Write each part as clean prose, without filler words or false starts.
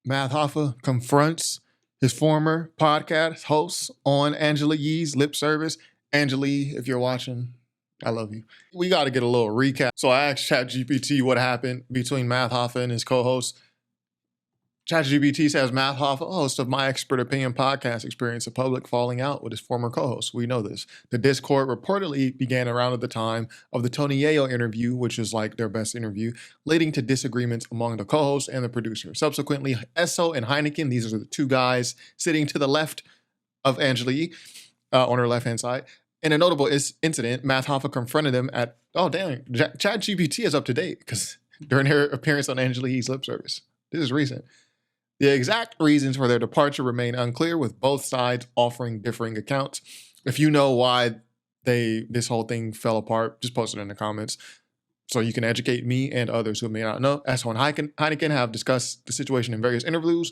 Hoffa confronts his former podcast host on Angela Yee's lip service. Angela Yee, if you're watching, I love you. We got to get a little recap. So I asked ChatGPT what happened between Hoffa and his co-host. ChatGPT says Hoffa, host of My Expert Opinion podcast, experienced a public falling out with his former co-host. We know this. The Discord reportedly began around at the time of the Tony Yayo interview, which is like their best interview, leading to disagreements among the co-host and the producer. Subsequently, Esso and Hynaken, these are the two guys sitting to the left of Angela Yee, on her left-hand side. In a notable incident, Hoffa confronted him at, ChatGPT is up to date because during her appearance on Angela Yee's lip service. This is recent. The exact reasons for their departure remain unclear, with both sides offering differing accounts. If you know why this whole thing fell apart, just post it in the comments so you can educate me and others who may not know. Esso and Hynaken have discussed the situation in various interviews.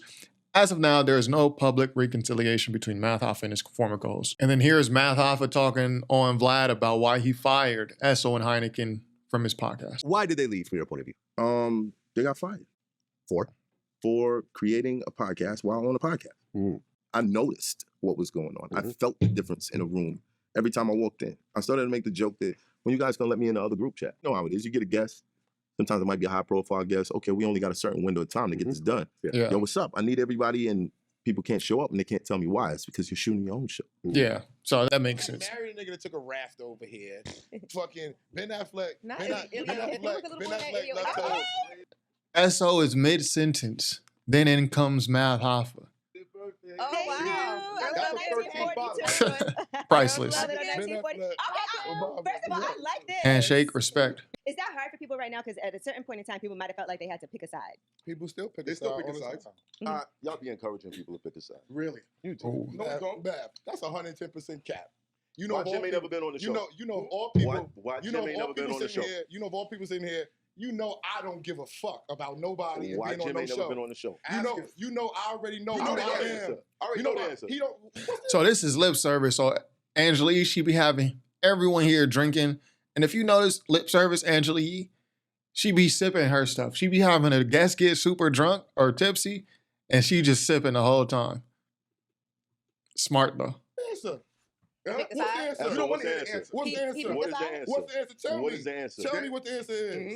As of now, there is no public reconciliation between Hoffa and his former co-host. And then here's Hoffa talking on Vlad about why he fired Esso and Hynaken from his podcast. Why did they leave from your point of view? They got fired. For creating a podcast while on a podcast. Mm. I noticed what was going on. Mm-hmm. I felt the difference in a room every time I walked in. I started to make the joke that when you guys gonna let me in the other group chat? You know how it is. You get a guest. Sometimes it might be a high profile guest. Okay, we only got a certain window of time to get this done. Yeah. Yo, what's up? I need everybody, and people can't show up and they can't tell me why. It's because you're shooting your own show. Yeah, so that makes sense. Married a nigga that took a raft over here. Fucking Ben Affleck. Ben Affleck left her. Esso is mid-sentence. Then in comes Hoffa. Oh, wow. Priceless. Okay, first of all, I like this. Handshake, respect. Is that hard for people right now? Because at a certain point in time, people might have felt like they had to pick a side. People still pick a side. Still pick a side. Y'all be encouraging people to pick a side. Really? You do. Oh. No, we don't. That's 110% cap. You know, why Jim ain't never been on the show? You know, all people. Why Jim ain't never been on the show? You know, of all people sitting here, you know I don't give a fuck about nobody and why being Jim on ain't no never show. been on the show? You know, I already know how I I am. I already know the answer. He don't. So this is lip service. So Angela Yee, she be having everyone here drinking. And if you notice lip service, Angela Yee, she be sipping her stuff. She be having a guest get super drunk or tipsy, and she just sipping the whole time. Smart though. Answer. Pick a side? You don't want the answer. What's the answer? What is the answer? What's the answer? Tell What me. is the answer? Tell me what the answer is. Mm-hmm.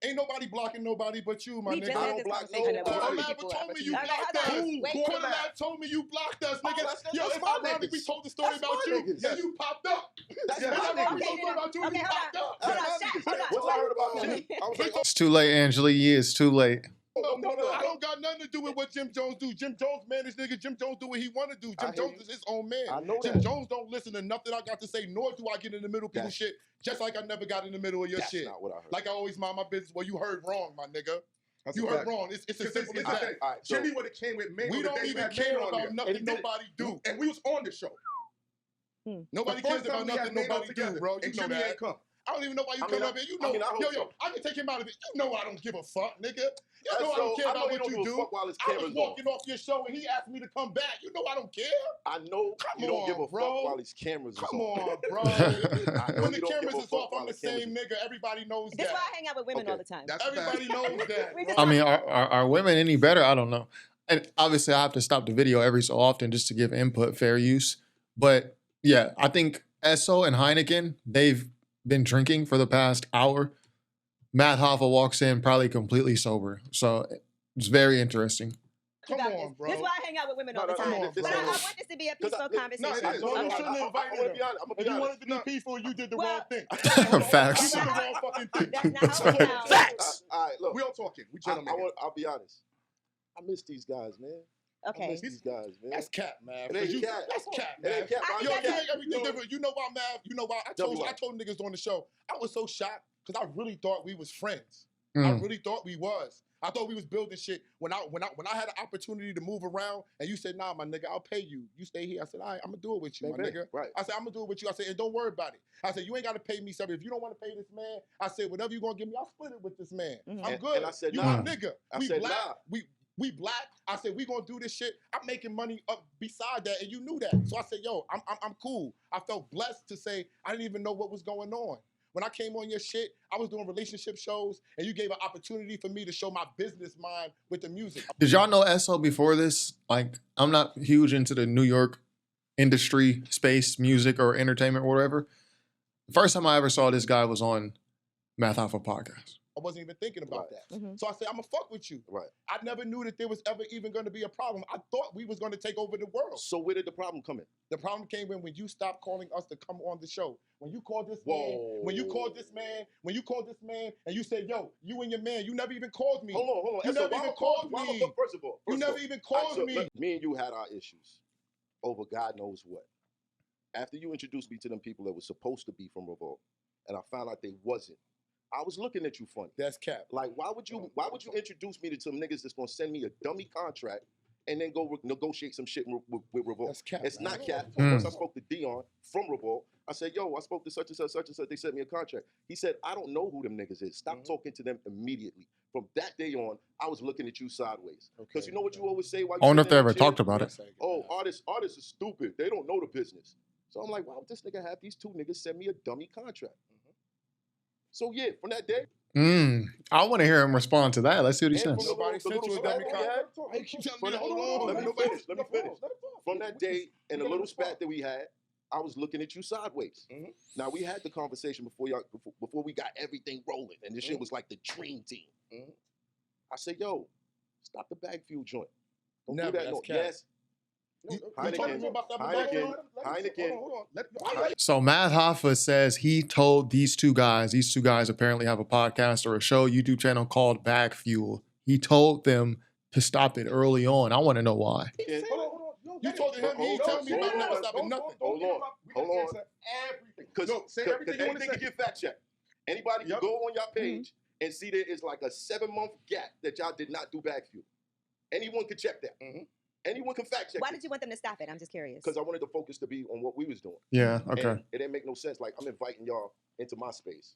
Ain't nobody blocking nobody but you, my We nigga. just I had don't this block conversation nobody. about Cornerlab people told me you opportunities. blocked Okay, us. hold on. Wait, Cornerlab told me you blocked us, nigga. Yo, that's it's my ironic niggas. we told the story That's about my you. niggas. Yeah, you popped up. That's Yeah, my that's niggas. we told the story about you. Okay, You popped up. hold on, Shaq, What's I heard about Jim? I was like, It's too late, Angela Yee. It's too late. No, I don't got nothing to do with what Jim Jones do. Jim Jones manage nigga. Jim Jones do what he want to do. Jim Jones is his own man. I know Jim that. Jones don't listen to nothing I got to say, nor do I get in the middle of people's shit, just like I never got in the middle of your shit. That's not what I heard. Like I always mind my business. Well, you heard wrong, my nigga. That's You heard wrong. It's as simple as that. All right, Jimmy would have came with me. We don't even care about nothing nobody do. And we was on the show. Nobody cares about nothing nobody do, bro. You know Jimmy that. ain't come. I don't even know why you come up here. You know, yo, I can take him out of it. You know I don't give a fuck, nigga. You know I don't care about what you do. I was walking off your show and he asked me to come back. You know I don't care. I know you don't give a fuck while his cameras is on. Come on, bro. When the cameras is off, I'm the same nigga. Everybody knows that. That's why I hang out with women all the time. Everybody knows that. I mean, are women any better? I don't know. And obviously, I have to stop the video every so often just to give input, fair use. But yeah, I think Esso and Hynaken, they've been drinking for the past hour. Hoffa walks in probably completely sober. So it's very interesting. Come on, bro. This is why I hang out with women all the time. But I want this to be a peaceful conversation. No, you shouldn't have invited him. If you wanted to be peaceful, you did the wrong thing. Facts. You did the wrong fucking thing. That's not how we sound. Facts. All right, look. We all talking. We gentlemen. I'll be honest. I miss these guys, man. I Okay. miss these guys, man. That's cap, man. It ain't cap. That's cap, It man. ain't cap. Yo, you make everything different. You know why, Mav? You know why? I told niggas on the show, I was so shocked because I really thought we was friends. I really thought we was. I thought we was building shit. When I had an opportunity to move around, and you said, "Nah, my nigga, I'll pay you. You stay here." I said, "All right, I'm gonna do it with you, my nigga." Right. I said, "I'm gonna do it with you." I said, "And don't worry about it." I said, "You ain't gotta pay me something. If you don't want to pay this man," I said, "Whatever you gonna give me, I'll split it with this man. I'm good." And I said, "You nah. my nigga. I We said, black. nah. We black." I said, "We gonna do this shit." I'm making money up beside that, and you knew that. So I said, "Yo, I'm cool." I felt blessed to say I didn't even know what was going on. when I came on your shit, I was doing relationship shows, and you gave an opportunity for me to show my business mind with the music. Did y'all know Esso before this? Like, I'm not huge into the New York industry, space, music, or entertainment, or whatever. The first time I ever saw this guy was on Math Alpha podcast. I wasn't even thinking about that. Mhm. So I said, I'm gonna fuck with you. Right. I never knew that there was ever even gonna be a problem. I thought we was gonna take over the world. So where did the problem come in? The problem came when you stopped calling us to come on the show. When you called this man, when you called this man, and you said, yo, you and your man, you never even called me. Hold on. You Esso, never even called me. First of all, You never even called me. Me and you had our issues over God knows what. After you introduced me to them people that were supposed to be from Revolt, and I found out they wasn't, I was looking at you funny. That's cap. Like, why would you introduce me to some niggas that's gonna send me a dummy contract and then go negotiate some shit with Revolt? That's cap. It's not cap. Mm. Once I spoke to Dion from Revolt, I said, yo, I spoke to such and such. They sent me a contract. He said, I don't know who them niggas is. Stop talking to them immediately. From that day on, I was looking at you sideways. Because you know what you always say? While I wonder if sitting they in ever the chair? talked about it. Oh, artists are stupid. They don't know the business. So I'm like, why would this nigga have these two niggas send me a dummy contract? So yeah, from that day. I want to hear him respond to that. Let's see what he and says. from Nobody the sent you a little dummy spat contract. we had, Hey, keep telling me that. Let me finish. From that day and the little spat that we had, I was looking at you sideways. Now we had the conversation before we got everything rolling, and this shit was like the dream team. I said, yo, stop the bag fuel joint. Don't Never, do that. that's No. cap. Yes. You talking to me about that? Hynaken. Hold on. So Math Hoffa says he told these two guys apparently have a podcast or a show, YouTube channel called Bag Fuel. He told them to stop it early on. I want to know why. Yeah. You told him he ain't telling me about never stopping nothing. Hold on. Because everything can get fact checked. Anybody can go on your page and see there is like a 7-month gap that y'all did not do Bag Fuel. Anyone can check that. Anyone can fact check. Why did you want them to stop it? I'm just curious. Because I wanted the focus to be on what we was doing. Yeah, okay. And it didn't make no sense. Like, I'm inviting y'all into my space.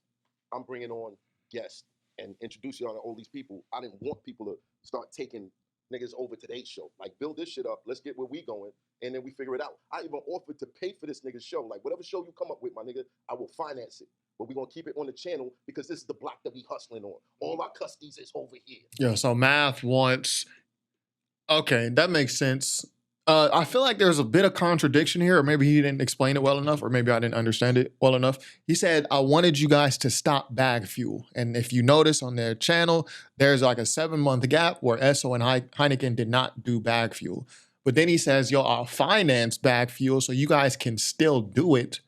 I'm bringing on guests and introduce y'all to all these people. I didn't want people to start taking niggas over to their show. Like, build this shit up. Let's get where we going, and then we figure it out. I even offered to pay for this nigga's show. Like, whatever show you come up with, my nigga, I will finance it. But we're going to keep it on the channel because this is the block that we hustling on. All our custies is over here. Yeah, so Math wants... Okay, that makes sense. I feel like there's a bit of contradiction here, or maybe he didn't explain it well enough, or maybe I didn't understand it well enough. He said, I wanted you guys to stop Bag Fuel. And if you notice on their channel, there's like a 7-month gap where Esso and Hynaken did not do Bag Fuel. But then he says, yo, I'll finance Bag Fuel so you guys can still do it,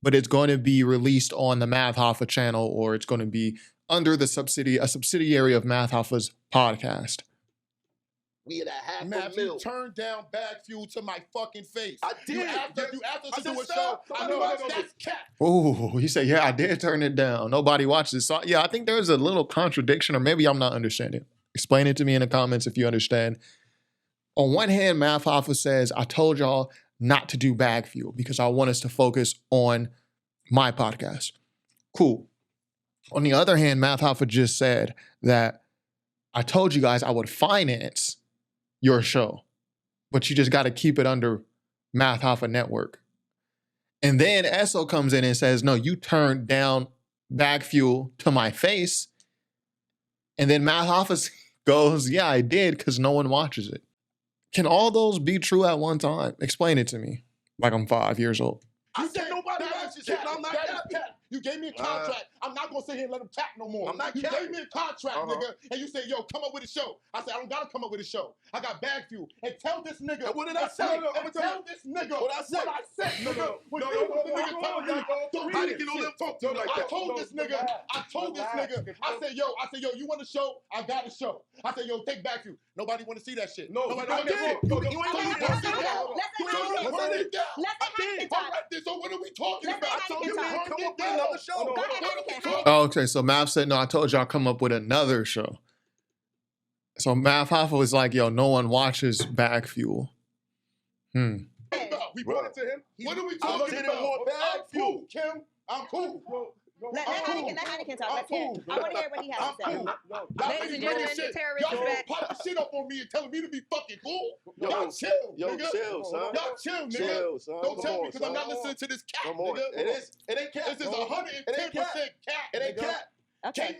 but it's going to be released on the Math Hoffa channel, or it's going to be under the subsidiary of Math Hoffa's podcast. We had a Man, $500,000. you turned down Bag Fuel to my fucking face. I did. You asked us I to do a said show. stop. I know that's cap. Oh, he said, yeah, I did turn it down. Nobody watched it. So yeah, I think there's a little contradiction, or maybe I'm not understanding. Explain it to me in the comments if you understand. On one hand, Math Hoffa says, I told y'all not to do Bag Fuel because I want us to focus on my podcast. Cool. On the other hand, Math Hoffa just said that I told you guys I would finance your show, but you just got to keep it under Math Hoffa Network. And then Esso comes in and says, no, you turned down Bag Fuel to my face. And then Math Hoffa goes, yeah, I did because no one watches it. Can all those be true at one time? Explain it to me like I'm 5 years old. I said nobody watches it, and I'm not capping. You gave me a contract. I'm not gonna sit here and let him cap no more. I'm not You capping. gave me a contract, nigga, and you said, yo, come up with a show. I said, I don't gotta come up with a show. I got Bag Fuel. And tell this nigga. And what did I say? Tell this nigga What I said, nigga. When you was the nigga telling me, don't How do did this you know shit. them talk to you like I that? told this nigga, I said, yo, you want a show? I got a show. I said, yo, take Bag Fuel. Nobody want to see that shit. No, Nobody I want did. that. You ain't So let me you talk. want to see that? Let's Turn it down. let the Hynaken All talk. right, so what are we talking Let's about? let I told Hynaken you, talk. man, Come come up up with another show. Go ahead, Hynaken. Oh, okay, so Math said, no, I told y'all come up with another show. So Math Hoffa was like, yo, no one watches Bag Fuel. We brought it to him. What are we talking didn't about? want Bag I'm Fuel. cool, Kim. I'm cool. Let Hynaken talk. Let's hear. I want to hear what he has to say. Ladies and gentlemen, the terrorist is back. Y'all popping shit up on me and telling me to be fucking cool. Y'all chill, nigga. Chill, son. Y'all chill, nigga. Chill, son. Don't tell me because I'm not listening to this cat, nigga. It ain't cat. This is 110% cat. It ain't cat. Okay.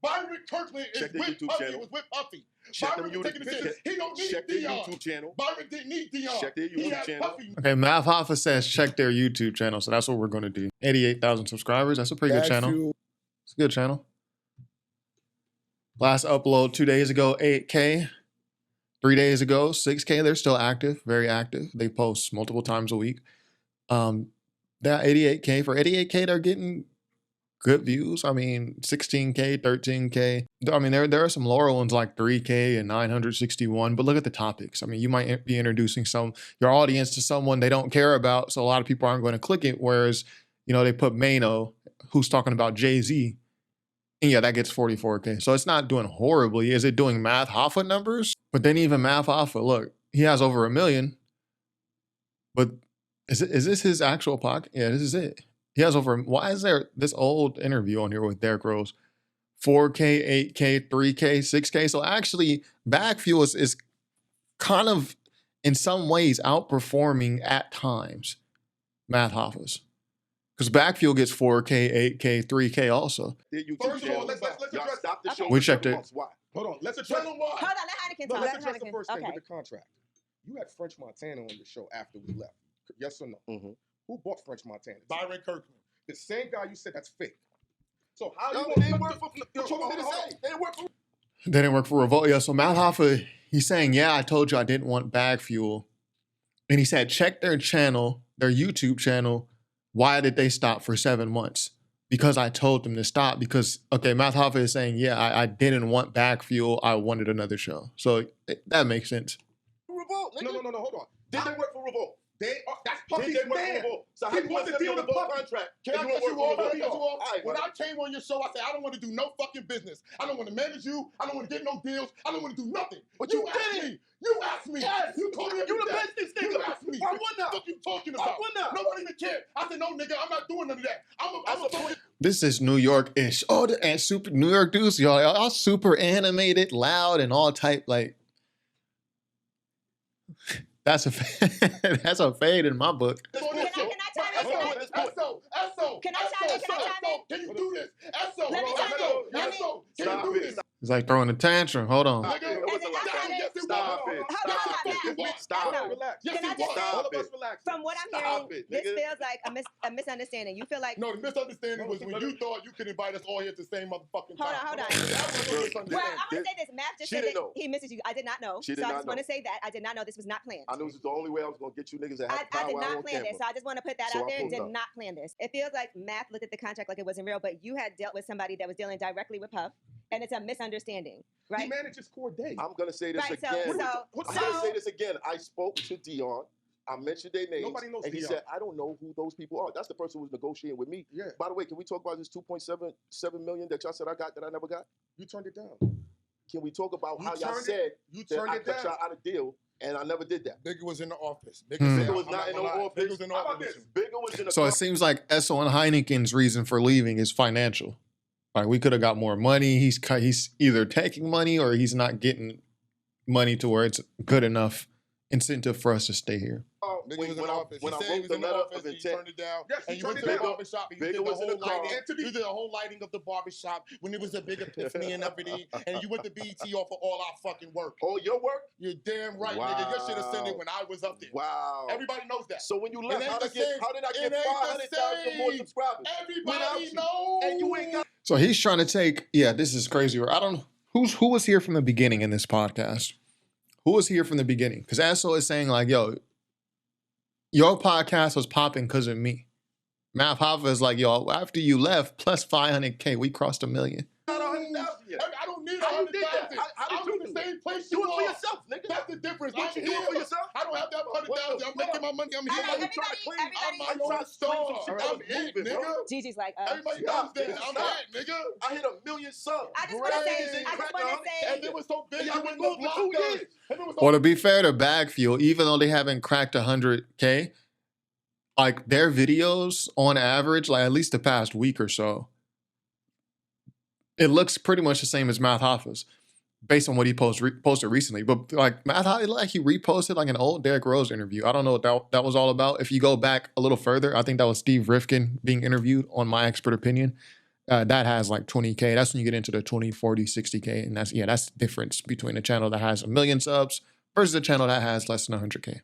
Byron Kirkland is with Puffy. Was with Puffy. Byron was taking the shit. He don't need Check their Dion. YouTube channel. Byron didn't need Dion. Check their YouTube channel. Puffy. Okay, Math Hoffa says check their YouTube channel, so that's what we're going to do. 88,000 subscribers. That's a pretty good channel. It's a good channel. Last upload 2 days ago, 8K. 3 days ago, 6K. They're still active, very active. They post multiple times a week. That 88K. For 88K, they're getting good views. I mean, 16K, 13K. I mean, there are some lower ones like 3K and 961, but look at the topics. I mean, you might be introducing your audience to someone they don't care about, so a lot of people aren't going to click it, whereas, you know, they put Mano, who's talking about Jay-Z, and yeah, that gets 44K. So it's not doing horribly. Is it doing Math Hoffa numbers? But then even Math Hoffa, look, he has over 1 million, but is this his actual podcast? Yeah, this is it. He has over, why is there this old interview on here with Derrick Rose? 4K, 8K, 3K, 6K. So actually, Backfuel is kind of, in some ways, outperforming at times Math Hoffa's. Because Backfuel gets 4K, 8K, 3K also. First of all, let's address stop the show. We checked it. Why? Hold on, let's address Hold on, let Hynaken talk. Let's address the first thing Okay. with the contract. You had French Montana on the show after we left. Yes or no? Mm-hmm. Who bought French Montana? Byron Kirkland. The same guy you said that's fake. So how No, you they didn't work for. You're trying to say they didn't work for. They didn't work for Revolt. Yeah, so Math Hoffa, he's saying, yeah, I told you I didn't want Backfuel. And he said, check their channel, their YouTube channel. Why did they stop for 7 months? Because I told them to stop. Because, okay, Math Hoffa is saying, yeah, I didn't want Backfuel. I wanted another show. So that makes sense. Revolt? No, hold on. Did they work for Revolt? That's Did Puffy's they work for man. Revolt? So He how you wants want to deal with Puffy. contract? Can I cut you off? Right, When I came on your show, I said, I don't want to do no fucking business. I don't want to manage you. I don't want to get no deals. I don't want to do nothing. But you you asked did me. You asked me. Yes. You told me You the everything. business nigga. You asked me. Why wouldn't I? What the fuck you talking Why about? wouldn't I? Nobody even cared. I said, no, nigga, I'm not doing none of that. I'm a fucking... This is New York-ish. Oh, and super New York dudes, y'all super animated, loud, and all type, like... That's a fade in my book. Can I chime in? Esso. Can I chime in? Can you do this? Esso. Let me chime in. Esso. Can you do this? It's like throwing a tantrum. Hold on. Nigga, It was a lot. Stop it. Stop it. Relax. Yes, Can I it just was. say- All of us relax. From what I'm Stop hearing, it, this nigga. feels like a misunderstanding. You feel like No, the misunderstanding was when you thought you could invite us all here at the same motherfucking time. Hold on. That was a Well, misunderstanding. I'm gonna say this. Matt just She said didn't that know. he misses you. I did not know. She did So I not just want know. to say that I did not know this was not planned. I knew this was the only way I was gonna get you niggas that had I power did out not on plan this, camera. so I just want to put that So out I there. pulled Did up. not plan this. It feels like Math looked at the contract like it wasn't real, but you had dealt with somebody that was dealing directly with Puff, and it's a misunderstanding, He right? manages Core Day. I'm gonna say this Right, so- again. so- I'm gonna say this again. I spoke to Dion. I mentioned their names. Nobody knows and he Dion. said, I don't know who those people are. That's the person who was negotiating with me. Yeah. By the way, can we talk about this 2.77 million that y'all said I got that I never got? You turned it down. Can we talk about You how y'all turned said You that turned I it cut down. y'all out of deal and I never did that? Nigga was in the office. Hmm. said, Bigger was I'm not in no gonna lie. office. Nigga was in the How about office. this? Bigger was in the So it seems like Esso and Hynaken's reason for leaving is financial. Like, we could have got more money. He's either taking money or he's not getting money to where it's good enough incentive for us to stay here. Nigga was in the office. When He I said he wrote was the in the letter office, of and you intent, turned it down. Yes, And he you went turned to it the down. barbershop, and you Bigger did the was in whole the car. lighting. You did the whole lighting of the barbershop when it was a big epiphany and everything. And you went to BET off of all our fucking work. oh, your work? You're damn right, nigga. Your shit ascended when I was up there. Wow. Everybody knows that. So when you It left, ain't how the did I same. get It ain't the 500,000 more same. subscribers? Everybody Without you. knows. And you ain't got. So he's trying to take, yeah, this is crazy. I don't know. Who was here from the beginning in this podcast? Who was here from the beginning? Because Esso is saying like, yo, your podcast was popping because of me. Math Hoffa is like, yo, after you left, plus 500K, we crossed 1 million. Not 100,000 yet. I don't need How you did that? 100,000. How did I'm you in do the it? same place Do you it for are. yourself, nigga. That's the difference. What I'm you here. doing for yourself? I don't have to have 100,000. I'm making my money. I'm here. All right, I'm trying to everybody- clean. everybody- I'm my own star. I'm it, nigga. Gigi's like, Everybody knows Stop, that. nigga, I'm stop. it, nigga. I hit 1 million subs. I just want to say, And it was so big, Y'all you been wouldn't have going for 2 blocked us. years. And it was Or so to be fair to Backfuel, even though they haven't cracked 100K, like their videos on average, like at least the past week or so, it looks pretty much the same as Math Hoffa's based on what he posted recently. But like Math Hoffa, like he reposted like an old Derrick Rose interview. I don't know what that was all about. If you go back a little further, I think that was Steve Rifkin being interviewed on My Expert Opinion. That has like 20K. That's when you get into the 20, 40, 60K. And that's the difference between a channel that has 1 million subs versus a channel that has less than 100K.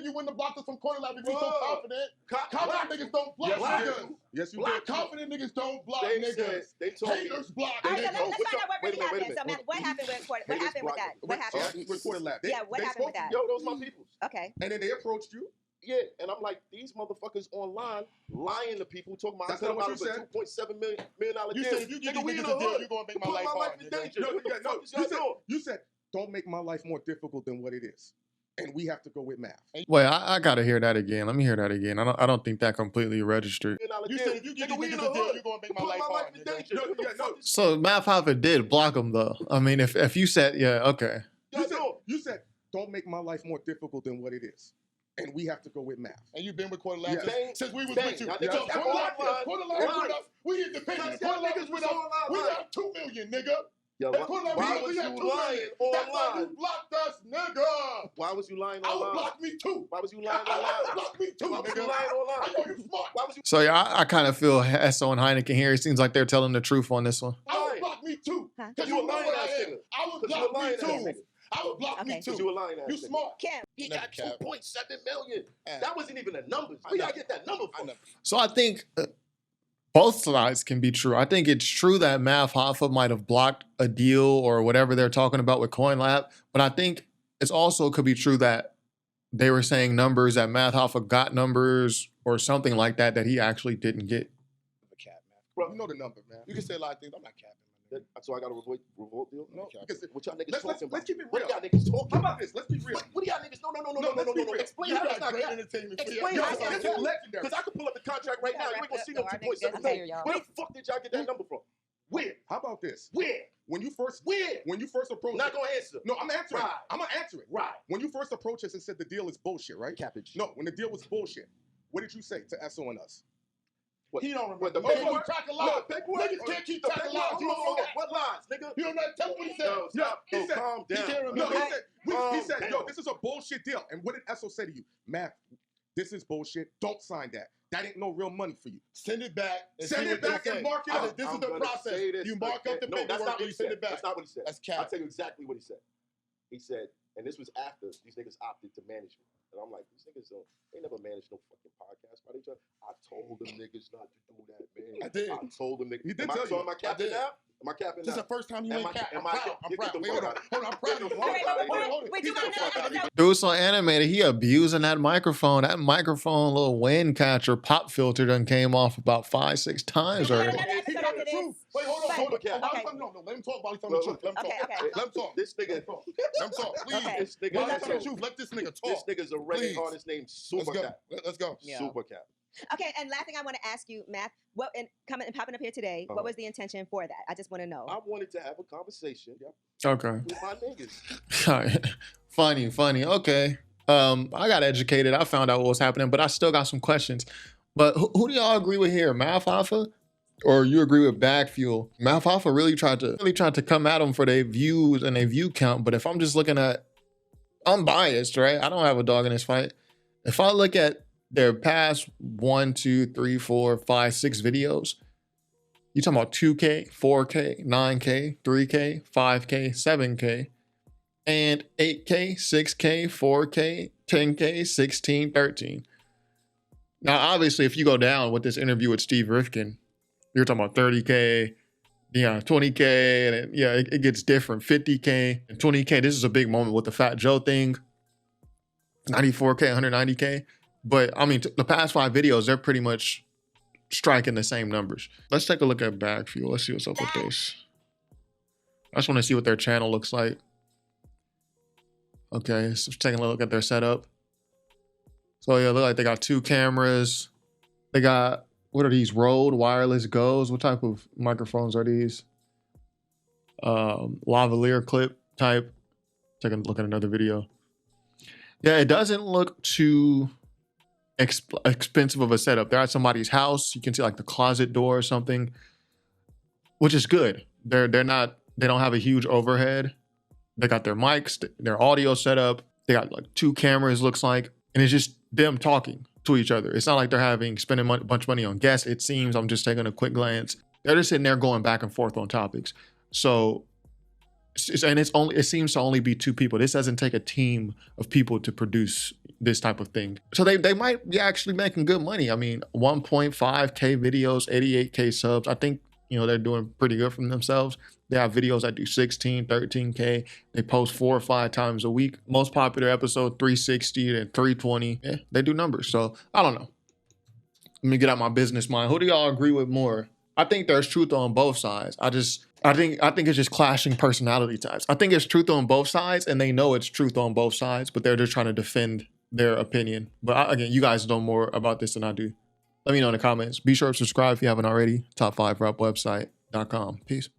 You wouldn't have blocked us from Corner Lab if you're so confident. Confident niggas don't block niggas. Yes, you did. Confident niggas don't block niggas. They told Haters block All right, niggas. so let's find out what really happened. So, Matt, what happened with Corner? What happened with that? What happened? With Corner Lab. Yeah, what happened with that? Yo, those my peoples. Okay. And then they approached you. Yeah, and I'm like, these motherfuckers online lying to people, talking about That's not what you said. $2.7 million deal. You said if you give these niggas a deal, you're gonna make my life hard. in danger. You said, don't make my life more difficult than what it is. And we have to go with math. Wait, I gotta hear that again. Let me hear that again. I don't think that completely registered. You said if you give these niggas a deal, you're gonna make my life hard. in danger. So Math Hoffa did block him though. I mean, if you said, yeah, okay. You said, don't make my life more difficult than what it is. And we have to go with math. And you've been with Corner Lab since we was with you. Now, Corner Lab with us. We independent. Corner Lab is with us. We got 2 million, nigga. Yo, why was you lying online? That's why you blocked us, nigga. Why was you lying I would online? block me too. Why was you lying I online? would block me too, Why was nigga. you lying online? I know you smart. Why was you? So yeah, I kind of feel Esso and Hynaken here. It seems like they're telling the truth on this one. I would block me too. Because You you a know lying what ass I am. nigga. I would 'Cause you a block me lying ass too. nigga. I would block me Okay. too. You a lying ass You nigga. smart. Kim. He Never got cap. 2.7 million. That wasn't even the numbers. Where y'all get that number from? So I think both sides can be true. I think it's true that Math Hoffa might have blocked a deal or whatever they're talking about with CoinLab, but I think it's also could be true that they were saying numbers that Math Hoffa got numbers or something like that that he actually didn't get. Bro, you know the number, man. You can say a lot of things. I'm not capping. So I got a revolt deal? No, what y'all niggas talking about? Let's keep it What real. y'all niggas talking How about? about this? Let's be real. What do y'all niggas? No. let's be real. Explain You how got it's not great cap. entertainment. Explain Yo, how it's not this cap. is legendary. Because I can pull up the contract right now. You ain't gonna see no Wrap it up, 2.7 though. I think million. y'all- Where the fuck did y'all get that number from? Where? How about this? Where? When you first Where? approached Not it. gonna answer. No, I'm answering. Right. I'm gonna answer it. Right. When you first approached us and said the deal is bullshit, right? Cappage. No, when the deal was bullshit, what did you say to Esso and us? He don't remember. What, the Niggas paperwork? keep track of No, lies. paperwork. Niggas can't keep track of lies. You don't know Hold on. that. What lies, nigga? You don't know. Tell me what he said. Yo, stop. he Yo, said- calm He down. can't No, remember. he said, yo, Damn. this is a bullshit deal. And what did Esso say to you? Matt, this is bullshit. Don't sign that. That ain't no real money for you. Send it back. Send it back and mark it I up. said, this is I'm the gonna process. say this You mark up the again. No, that's paperwork not what and he you send said. it back. That's not what he said. That's I'll cap. tell you exactly what he said. He said, and this was after these niggas opted to manage me. And I'm like, these niggas they never managed no fucking podcast. Why they try? I told them niggas not to do that, man. I did. I told them niggas. He did am I, tell so you. am I I capping did. now? Am I capping This is now? the first time you Am ain't I- cap. am I'm I- proud. I'm get proud. the Wait, fuck hold on. out. Hold on. I'm proud of you. Get the Hold fuck on. out of here. Hold on. Wait, He's you wanna not know proud of you. Dude so animated, he abusing that microphone. That microphone little wind catcher pop filter done came off about 5-6 times We got already. another He episode got after the this. truth. Wait, hold on. But- Hold on. Okay. No, let him talk while he's telling the truth. Let him talk. Okay. Let him talk. This nigga, Let him talk. Let him talk. Please. Okay. this nigga, While he's is telling the a- truth, let this nigga this talk. nigga's a reggae Please. artist named Let's Super go. Cat. Let's go. Yeah. Super Cat. Okay, and last thing I want to ask you, Matt, what and coming and popping up here today, what was the intention for that? I just want to know. I wanted to have a conversation Okay. with my niggas. Alright. Funny. Okay. I got educated. I found out what was happening, but I still got some questions. But who do y'all agree with here? Math Hoffa? Or you agree with Bag Fuel? Math Hoffa really tried to come at them for their views and their view count. But if I'm just looking at, I'm biased, right? I don't have a dog in this fight. If I look at their past 1, 2, 3, 4, 5, 6 videos, you talking about 2K, 4K, 9K, 3K, 5K, 7K, and 8K, 6K, 4K, 10K, 16, 13. Now, obviously, if you go down with this interview with Steve Rifkin, you're talking about 30K, 20K, and it gets different. 50K and 20K. This is a big moment with the Fat Joe thing. 94K, 190K. But I mean, the past 5 videos, they're pretty much striking the same numbers. Let's take a look at Bag Fuel. Let's see what's up with this. I just want to see what their channel looks like. Okay, so taking a look at their setup. So yeah, look like they got 2 cameras. They got, what are these, Rode wireless Go's? What type of microphones are these? Lavalier clip type. Take a look at another video. Yeah, it doesn't look too expensive of a setup. They're at somebody's house. You can see like the closet door or something, which is good. They don't have a huge overhead. They got their mics, their audio set up. They got like 2 cameras, looks like, and it's just them talking to each other. It's not like they're spending a bunch of money on guests. It seems, I'm just taking a quick glance, they're just sitting there going back and forth on topics. So, and it seems to only be 2 people. This doesn't take a team of people to produce this type of thing. So they might be actually making good money. I mean, 1.5K videos, 88K subs. I think, they're doing pretty good for themselves. They have videos that do 16, 13K. They post 4 or 5 times a week. Most popular episode, 360 and 320. Yeah, they do numbers. So I don't know. Let me get out my business mind. Who do y'all agree with more? I think there's truth on both sides. I think it's just clashing personality types. I think it's truth on both sides, and they know it's truth on both sides, but they're just trying to defend their opinion. But again, you guys know more about this than I do. Let me know in the comments. Be sure to subscribe if you haven't already. Top5rapwebsite.com. Peace.